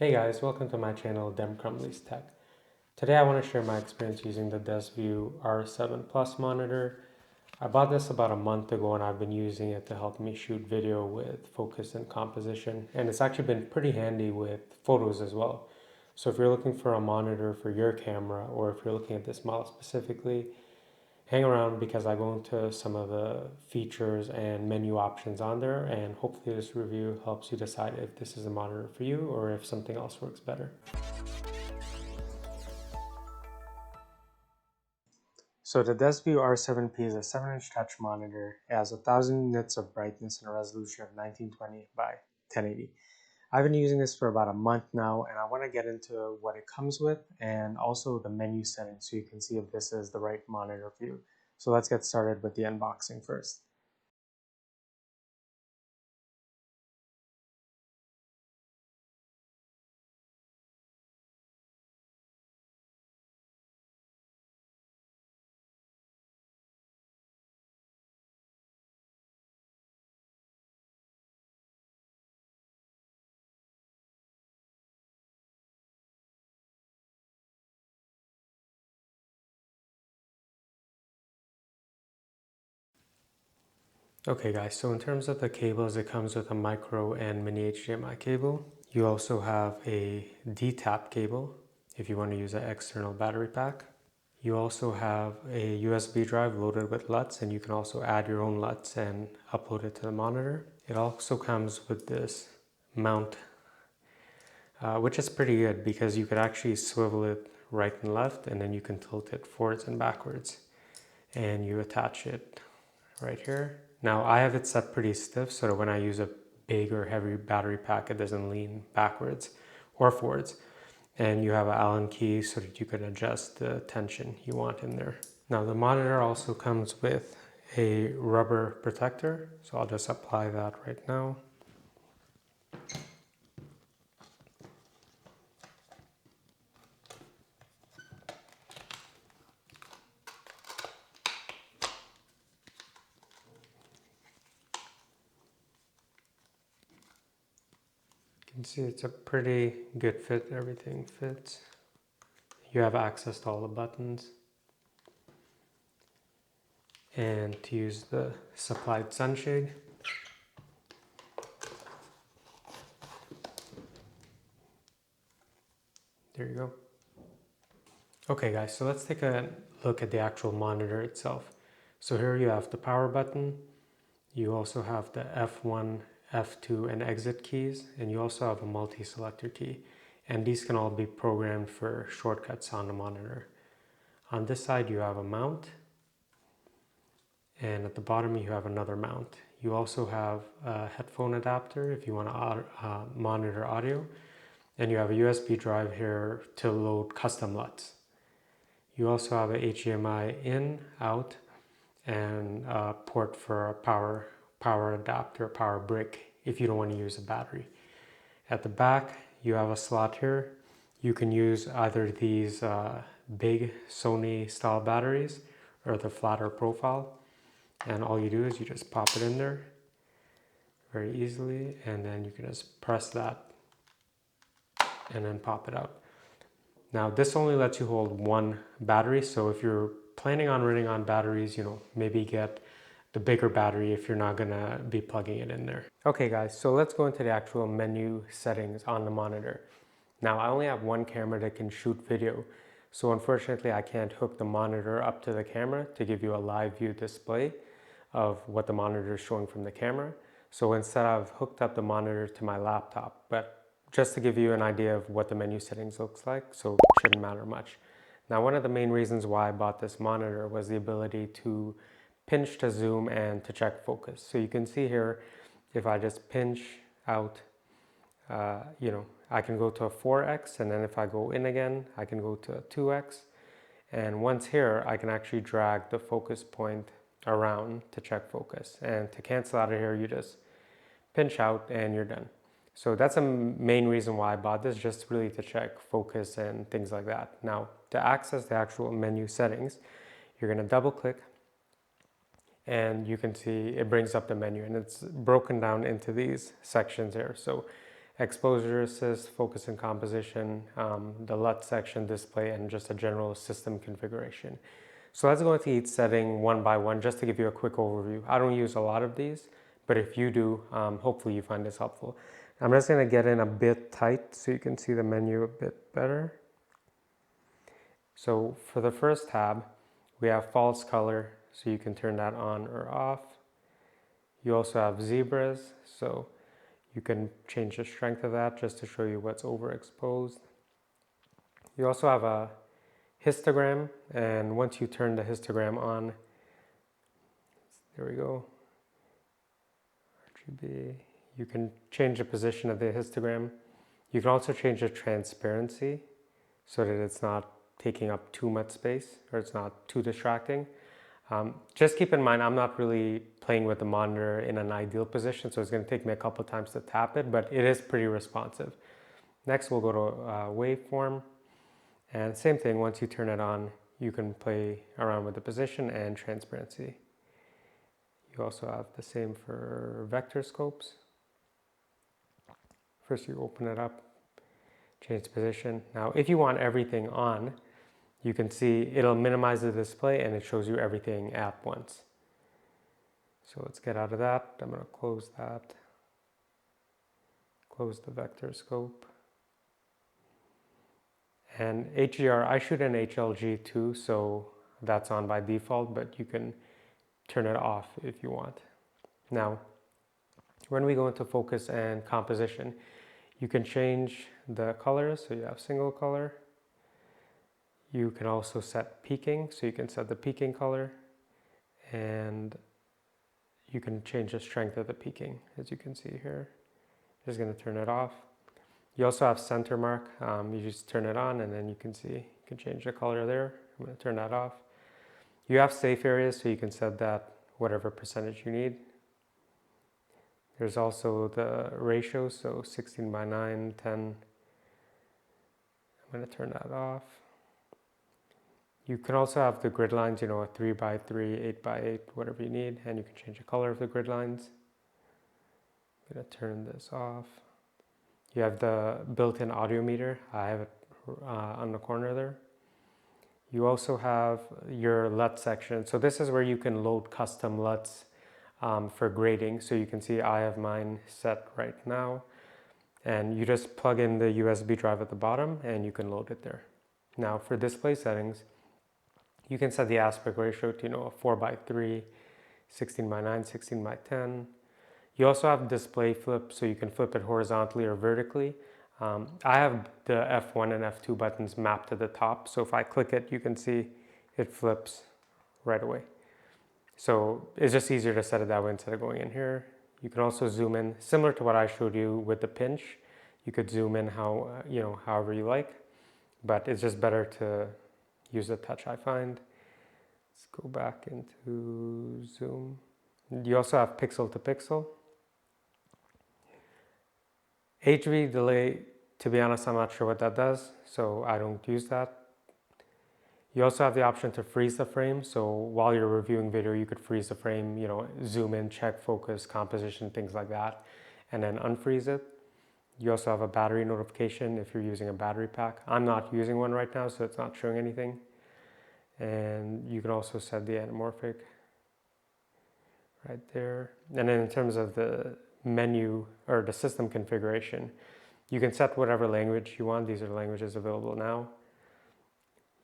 Hey guys, welcome to my channel, Dem Crumley's Tech. Today I want to share my experience using the Desview R7 Plus monitor. I bought this about a month ago and I've been using it to help me shoot video with focus and composition, and it's actually been pretty handy with photos as well. So if you're looking for a monitor for your camera, or if you're looking at this model specifically, hang around because I go into some of the features and menu options on there, and hopefully this review helps you decide if this is a monitor for you or if something else works better. So the Desview R7P is a 7-inch touch monitor. It has 1000 nits of brightness and a resolution of 1920 by 1080. I've been using this for about a month now, and I want to get into what it comes with and also the menu settings so you can see if this is the right monitor for you. So let's get started with the unboxing first. Okay guys, so in terms of the cables, it comes with a micro and mini HDMI cable. You also have a D-tap cable if you want to use an external battery pack. You also have a USB drive loaded with LUTs, and you can also add your own LUTs and upload it to the monitor. It also comes with this mount, which is pretty good because you could actually swivel it right and left, and then you can tilt it forwards and backwards. And you attach it right here. Now I have it set pretty stiff so that when I use a big or heavy battery pack, it doesn't lean backwards or forwards. And you have an Allen key so that you can adjust the tension you want in there. Now the monitor also comes with a rubber protector, so I'll just apply that right now. You can see it's a pretty good fit, everything fits. You have access to all the buttons. And to use the supplied sunshade. There you go. Okay guys, so let's take a look at the actual monitor itself. So here you have the power button. You also have the F1, F2 and exit keys, and you also have a multi-selector key. And these can all be programmed for shortcuts on the monitor. On this side you have a mount, and at the bottom you have another mount. You also have a headphone adapter if you want to monitor audio, and you have a USB drive here to load custom LUTs. You also have a HDMI in, out, and a port for a power adapter, power brick if you don't want to use a battery. At the back, you have a slot here. You can use either these big Sony style batteries or the flatter profile. And all you do is you just pop it in there very easily, and then you can just press that and then pop it out. Now this only lets you hold one battery, so if you're planning on running on batteries, maybe get the bigger battery if you're not gonna be plugging it in there. Okay guys, so let's go into the actual menu settings on the monitor. Now I only have one camera that can shoot video, so unfortunately I can't hook the monitor up to the camera to give you a live view display of what the monitor is showing from the camera. So instead I've hooked up the monitor to my laptop, but just to give you an idea of what the menu settings looks like, so it shouldn't matter much. Now, one of the main reasons why I bought this monitor was the ability to pinch to zoom and to check focus. So you can see here, if I just pinch out, I can go to a 4x, and then if I go in again, I can go to a 2x. And once here, I can actually drag the focus point around to check focus. And to cancel out of here, you just pinch out and you're done. So that's a main reason why I bought this, just really to check focus and things like that. Now, to access the actual menu settings, you're gonna double click and you can see it brings up the menu, and it's broken down into these sections here. So exposure assist, focus and composition, the LUT section, display, and just a general system configuration. So let's go into each setting one by one just to give you a quick overview. I don't use a lot of these, but if you do, hopefully you find this helpful. I'm just going to get in a bit tight so you can see the menu a bit better. So for the first tab, we have false color, so you can turn that on or off. You also have zebras, so you can change the strength of that just to show you what's overexposed. You also have a histogram, and once you turn the histogram on, there we go, RGB, you can change the position of the histogram. You can also change the transparency so that it's not taking up too much space or it's not too distracting. Just keep in mind, I'm not really playing with the monitor in an ideal position, so it's going to take me a couple times to tap it, but it is pretty responsive. Next, we'll go to waveform, and same thing, once you turn it on, you can play around with the position and transparency. You also have the same for vector scopes. First, you open it up, change the position. Now, if you want everything on, you can see it'll minimize the display and it shows you everything at once. So let's get out of that. I'm going to close that. Close the vector scope. And HDR, I shoot in HLG too, so that's on by default, but you can turn it off if you want. Now, when we go into focus and composition, you can change the colors, so you have single color. You can also set peaking, so you can set the peaking color, and you can change the strength of the peaking, as you can see here. Just going to turn it off. You also have center mark. You just turn it on, and then you can see, you can change the color there. I'm going to turn that off. You have safe areas, so you can set that whatever percentage you need. There's also the ratio, so 16:9, 10. I'm going to turn that off. You can also have the grid lines, you know, a 3x3, 8x8, whatever you need, and you can change the color of the grid lines. I'm going to turn this off. You have the built-in audio meter. I have it on the corner there. You also have your LUT section. So this is where you can load custom LUTs for grading. So you can see I have mine set right now. And you just plug in the USB drive at the bottom and you can load it there. Now for display settings, you can set the aspect ratio to, you know, a 4x3, 16:9, 16:10. You also have display flip, so you can flip it horizontally or vertically. I have the F1 and F2 buttons mapped to the top, so if I click it, you can see it flips right away. So it's just easier to set it that way instead of going in here. You can also zoom in, similar to what I showed you with the pinch. You could zoom in however you like, but it's just better to use the touch, I find. Let's go back into zoom. You also have pixel to pixel. HV delay, to be honest, I'm not sure what that does, so I don't use that. You also have the option to freeze the frame, so while you're reviewing video, you could freeze the frame, you know, zoom in, check focus, composition, things like that, and then unfreeze it. You also have a battery notification if you're using a battery pack. I'm not using one right now, so it's not showing anything. And you can also set the anamorphic right there. And then in terms of the menu or the system configuration, you can set whatever language you want. These are the languages available now.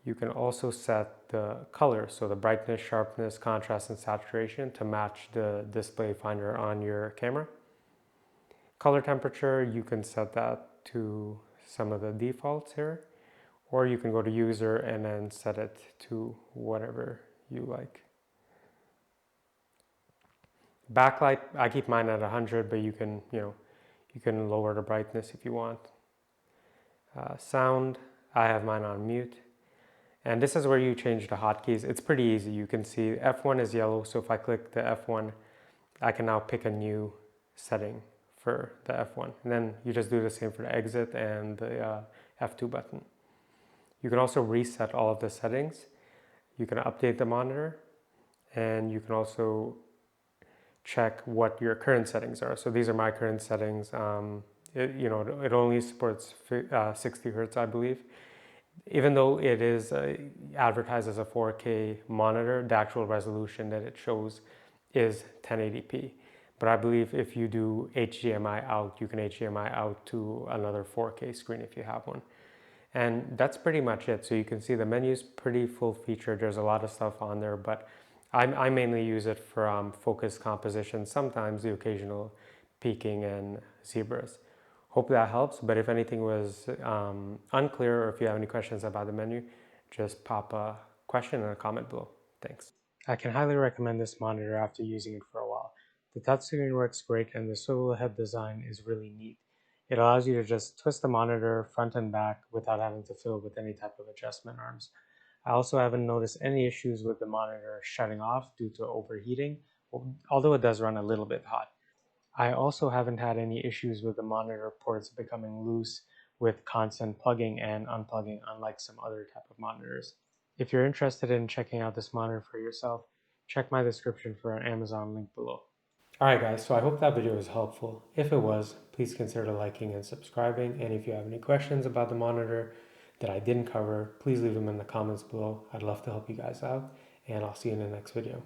You can also set the color, so the brightness, sharpness, contrast, and saturation to match the display finder on your camera. Color temperature, you can set that to some of the defaults here, or you can go to user and then set it to whatever you like. Backlight, I keep mine at 100, but you can lower the brightness if you want. Sound, I have mine on mute. And this is where you change the hotkeys. It's pretty easy. You can see F1 is yellow, so if I click the F1, I can now pick a new setting for the F1. And then you just do the same for the exit and the F2 button. You can also reset all of the settings. You can update the monitor, and you can also check what your current settings are. So these are my current settings. It only supports 60 hertz, I believe. Even though it is advertised as a 4K monitor, the actual resolution that it shows is 1080p. But I believe if you do HDMI out, you can HDMI out to another 4K screen if you have one. And that's pretty much it. So you can see the menu's pretty full featured. There's a lot of stuff on there, but I mainly use it for focus composition, sometimes the occasional peaking and zebras. Hope that helps, but if anything was unclear or if you have any questions about the menu, just pop a question in a comment below. Thanks. I can highly recommend this monitor after using it for a while. The touchscreen works great and the swivel head design is really neat. It allows you to just twist the monitor front and back without having to fiddle with any type of adjustment arms. I also haven't noticed any issues with the monitor shutting off due to overheating, although it does run a little bit hot. I also haven't had any issues with the monitor ports becoming loose with constant plugging and unplugging, unlike some other type of monitors. If you're interested in checking out this monitor for yourself, check my description for an Amazon link below. Alright guys, so I hope that video was helpful. If it was, please consider liking and subscribing, and if you have any questions about the monitor that I didn't cover, please leave them in the comments below. I'd love to help you guys out, and I'll see you in the next video.